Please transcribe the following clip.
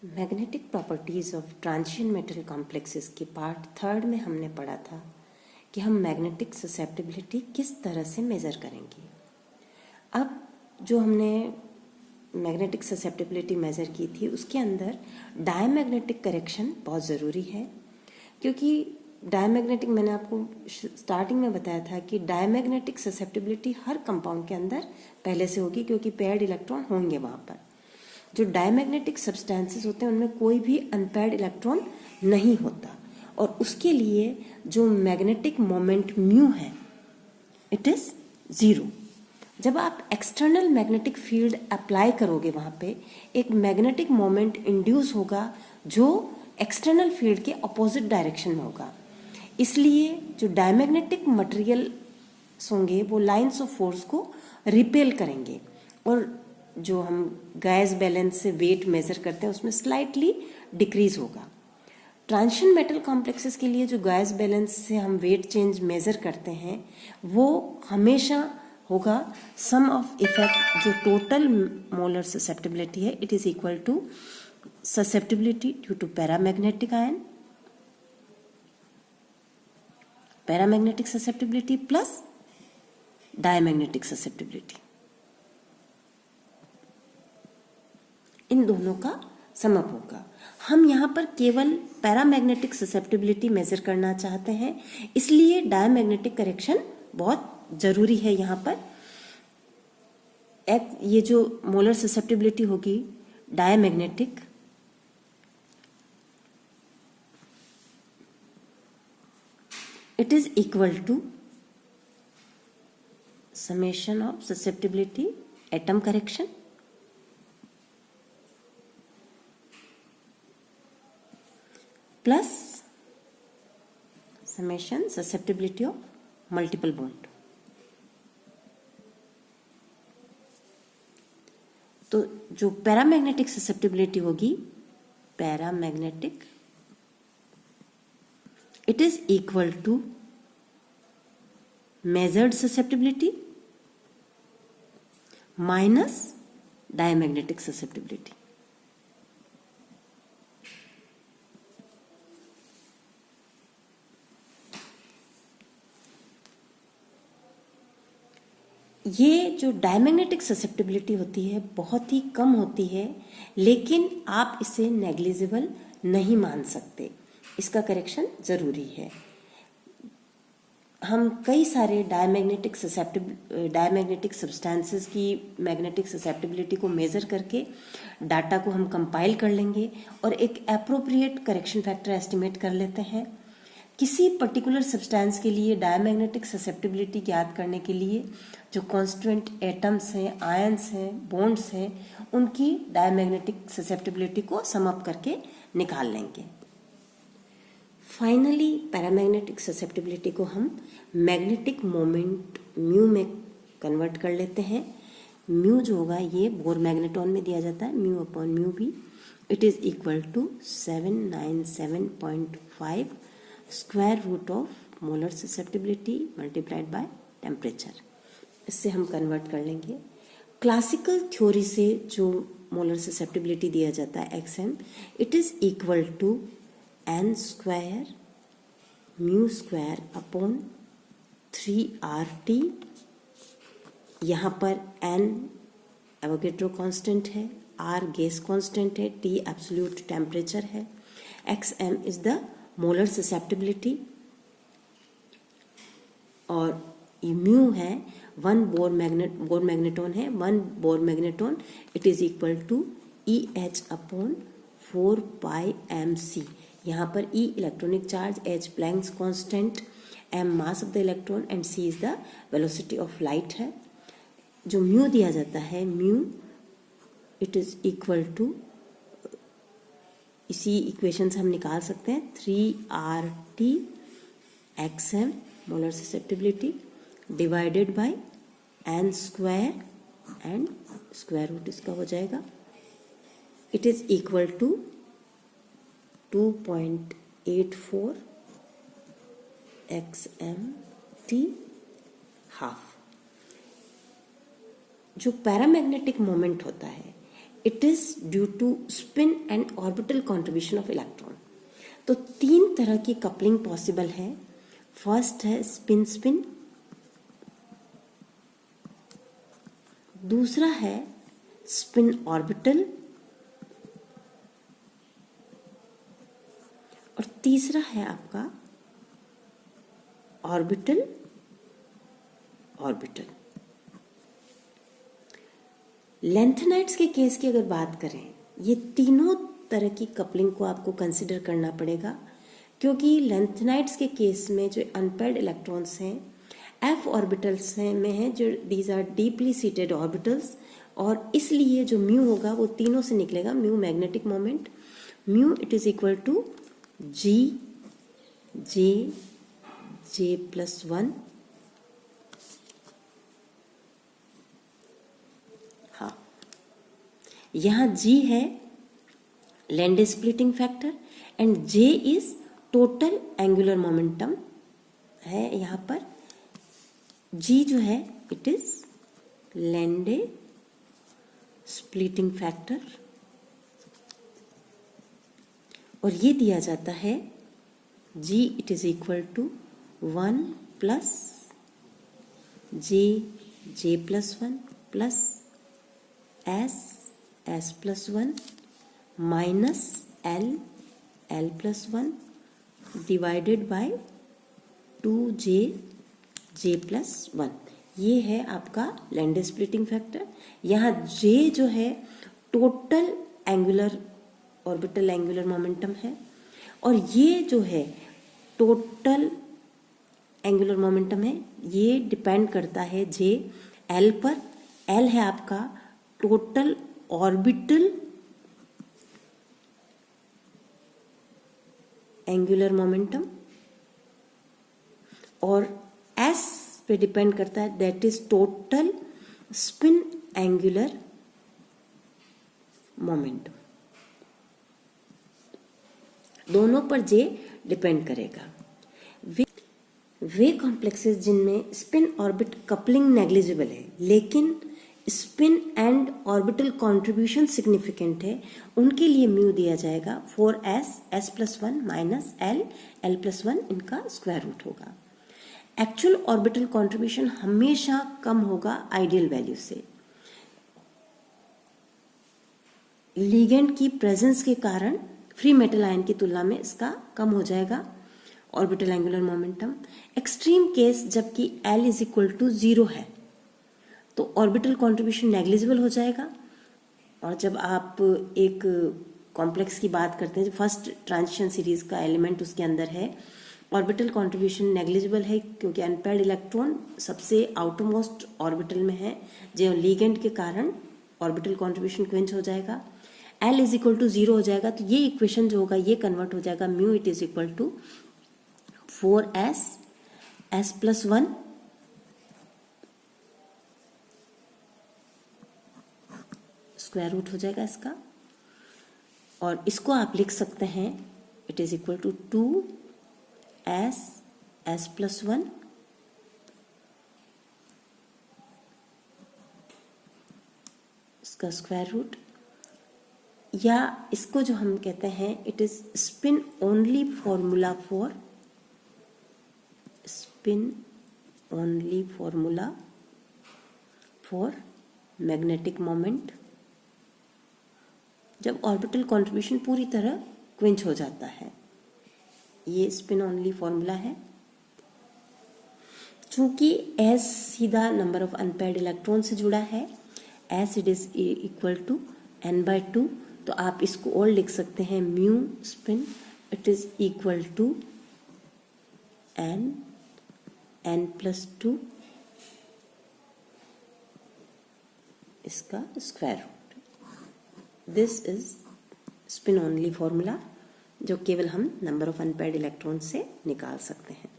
Magnetic properties of transition metal complexes के part third में हमने पढ़ा था कि हम मैग्नेटिक ससेप्टिबिलिटी किस तरह से मेज़र करेंगे। अब जो हमने मैग्नेटिक ससेप्टिबिलिटी मेज़र की थी उसके अंदर डायमैग्नेटिक करेक्शन बहुत ज़रूरी है, क्योंकि डायमैग्नेटिक मैंने आपको स्टार्टिंग में बताया था कि डायमैग्नेटिक ससेप्टिबिलिटी हर कंपाउंड के अंदर पहले से होगी, क्योंकि पेयर्ड इलेक्ट्रॉन होंगे वहाँ पर। जो डायमैग्नेटिक सब्सटेंसेस होते हैं उनमें कोई भी अनपेयर्ड इलेक्ट्रॉन नहीं होता, और उसके लिए जो मैग्नेटिक मोमेंट म्यू है इट इज़ ज़ीरो। जब आप एक्सटर्नल मैग्नेटिक फील्ड अप्लाई करोगे वहाँ पे एक मैग्नेटिक मोमेंट इंड्यूस होगा जो एक्सटर्नल फील्ड के अपोजिट डायरेक्शन में होगा। इसलिए जो डायमैग्नेटिक मटेरियल्स होंगे वो लाइंस ऑफ फोर्स को रिपेल करेंगे, और जो हम गैस बैलेंस से वेट मेज़र करते हैं उसमें स्लाइटली डिक्रीज होगा। ट्रांजिशन मेटल कॉम्प्लेक्सेस के लिए जो गैस बैलेंस से हम वेट चेंज मेज़र करते हैं वो हमेशा होगा सम ऑफ इफेक्ट जो टोटल मोलर ससेप्टिबिलिटी है it is equal to susceptibility due to paramagnetic ion, paramagnetic susceptibility plus diamagnetic susceptibility, इन दोनों का समअप होगा। हम यहाँ पर केवल पैरामैग्नेटिक ससेप्टिबिलिटी मेजर करना चाहते हैं, इसलिए डायमैग्नेटिक करेक्शन बहुत ज़रूरी है। यहाँ पर ये जो मोलर ससेप्टिबिलिटी होगी diamagnetic, it is equal to summation of susceptibility atom correction plus summation susceptibility of multiple bond. तो जो पैरामैग्नेटिक ससेप्टिबिलिटी होगी paramagnetic it is equal to measured susceptibility minus diamagnetic susceptibility. ये जो डायमैग्नेटिक ससेप्टिबिलिटी होती है बहुत ही कम होती है, लेकिन आप इसे नेग्लिजिबल नहीं मान सकते, इसका करेक्शन ज़रूरी है। हम कई सारे डायमैग्नेटिक सब्सटेंसेस की मैग्नेटिक ससेप्टिबिलिटी को मेज़र करके डाटा को हम कंपाइल कर लेंगे और एक एप्रोप्रिएट करेक्शन फैक्टर एस्टिमेट कर लेते हैं। किसी पर्टिकुलर सब्सटेंस के लिए डायमैग्नेटिक ससेप्टिबिलिटी ज्ञात करने के लिए जो कॉन्स्टेंट एटम्स हैं, आयंस हैं, बॉन्ड्स हैं, उनकी डायमैग्नेटिक ससेप्टिबिलिटी को सम अप करके निकाल लेंगे। फाइनली पैरामैग्नेटिक ससेप्टिबिलिटी को हम मैग्नेटिक मोमेंट म्यू में कन्वर्ट कर लेते हैं। म्यू जो होगा ये बोर मैग्नेटॉन में दिया जाता है, mu upon mu B, it is equal to 797.5 square root of molar susceptibility multiplied by temperature. इससे हम कन्वर्ट कर लेंगे। क्लासिकल थ्योरी से जो मोलर ससेप्टिबिलिटी दिया जाता है XM, it is equal to n square mu square upon 3RT। यहाँ पर n एवोगेड्रो कांस्टेंट है, R गैस कांस्टेंट है, T एब्सोल्यूट टेम्परेचर है, XM is the molar susceptibility, और ये म्यू है 1 बोर मैग्नेटॉन है, 1 Bohr magneton it is equal to EH upon 4πmc। यहाँ पर E electronic charge, H Planck's constant, M mass of the electron and C is the velocity of light है। जो mu दिया जाता है mu it is equal to, इसी equation से हम निकाल सकते हैं 3RT XM molar susceptibility divided by n square and square root इसका हो जाएगा, it is equal to 2.84 XMT half. जो पैरामैग्नेटिक मोमेंट होता है it is due to spin and orbital contribution of electron. तो 3 तरह की कपलिंग पॉसिबल है। फर्स्ट है स्पिन स्पिन, दूसरा है स्पिन ऑर्बिटल, और तीसरा है आपका ऑर्बिटल ऑर्बिटल। लेंथेनाइड्स के केस की अगर बात करें, ये तीनों तरह की कपलिंग को आपको कंसिडर करना पड़ेगा, क्योंकि लेंथेनाइड्स के केस में जो अनपेयर्ड इलेक्ट्रॉन्स हैं एफ ऑर्बिटल्स में हैं, जो these are deeply seated orbitals, और इसलिए जो म्यू होगा वो तीनों से निकलेगा। Mu magnetic moment, mu it is equal to G J J plus 1, हाँ, यहाँ जी है Lande splitting factor and J is total angular momentum है। यहाँ पर जी जो है it is Lande splitting factor, और ये दिया जाता है G it is equal to 1 plus J J plus 1 plus S plus 1 minus L plus 1 divided by 2 J plus 1। ये है आपका लैंडे स्प्लिटिंग फैक्टर। यहाँ जे जो है total angular orbital angular momentum है, और ये जो है टोटल एंगुलर मोमेंटम है, ये डिपेंड करता है जे एल पर। एल है आपका टोटल ऑर्बिटल एंगुलर मोमेंटम, और एस पे डिपेंड करता है, that is total spin angular momentum. दोनों पर जे डिपेंड करेगा। वे कॉम्प्लेक्सेस जिनमें स्पिन ऑर्बिट कपलिंग नेग्लिजिबल है लेकिन spin and orbital contribution significant है, उनके लिए म्यू दिया जाएगा 4s plus 1 minus L plus 1, इनका स्क्वायर रूट होगा। एक्चुअल ऑर्बिटल कंट्रीब्यूशन हमेशा कम होगा आइडियल वैल्यू से। लिगेंड की प्रेजेंस के कारण फ्री मेटल आयन की तुलना में इसका कम हो जाएगा orbital angular momentum. Extreme case जबकि L इज इक्वल टू 0 है तो ऑर्बिटल कंट्रीब्यूशन नेग्लिजिबल हो जाएगा। और जब आप एक कॉम्प्लेक्स की बात करते हैं, जो फर्स्ट ट्रांजिशन सीरीज का एलिमेंट उसके अंदर है, ऑर्बिटल कंट्रीब्यूशन नेग्लिजिबल है क्योंकि अनपेयर्ड इलेक्ट्रॉन सबसे आउटरमोस्ट ऑर्बिटल में है, जो लिगेंड के कारण ऑर्बिटल कंट्रीब्यूशन क्विंच हो जाएगा। L इज इक्वल टू 0 हो जाएगा, तो ये इक्वेशन जो होगा ये कन्वर्ट हो जाएगा mu it is equal to 4s plus 1 square root हो जाएगा इसका, और इसको आप लिख सकते हैं it is equal to 2s plus 1 इसका स्क्वायर रूट, या इसको जो हम कहते हैं it is spin only formula for magnetic moment, जब ऑर्बिटल कंट्रीब्यूशन पूरी तरह क्विंच हो जाता है। ये स्पिन ओनली फॉर्मूला है। चूंकि S सीधा नंबर ऑफ अनपेयर्ड इलेक्ट्रॉन से जुड़ा है, S it is equal to n/2, तो आप इसको और लिख सकते हैं mu spin it is equal to n plus 2 इसका square root. This is spin only formula जो केवल हम नंबर ऑफ अनपेयर्ड इलेक्ट्रॉन से निकाल सकते हैं।